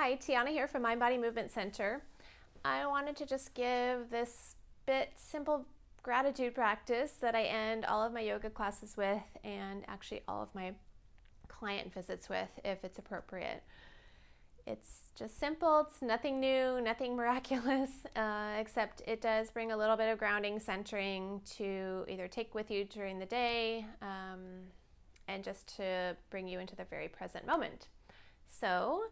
Hi, Tiana here from Mind Body Movement Center. I wanted to just give this simple gratitude practice that I end all of my yoga classes with, and actually all of my client visits with, if it's appropriate. It's just simple, it's nothing new, nothing miraculous, except it does bring a little bit of grounding, centering to either take with you during the day and just to bring you into the very present moment. So,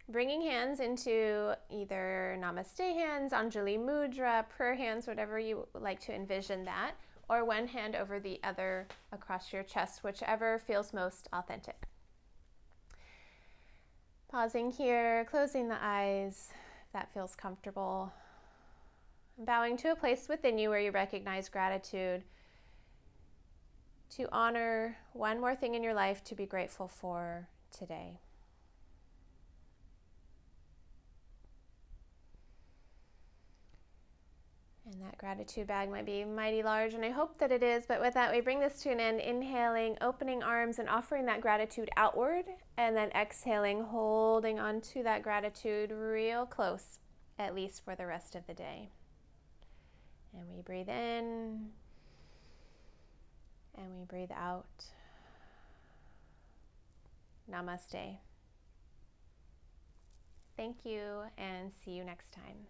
bringing hands into either Namaste hands, Anjali Mudra, prayer hands, whatever you like to envision that, or one hand over the other across your chest, whichever feels most authentic. Pausing here, closing the eyes, if that feels comfortable. Bowing to a place within you where you recognize gratitude, to honor one more thing in your life to be grateful for today. And that gratitude bag might be mighty large, and I hope that it is, but with that, we bring this to an end, inhaling, opening arms and offering that gratitude outward, and then exhaling, holding on to that gratitude real close, at least for the rest of the day. And we breathe in, and we breathe out. Namaste. Thank you, and see you next time.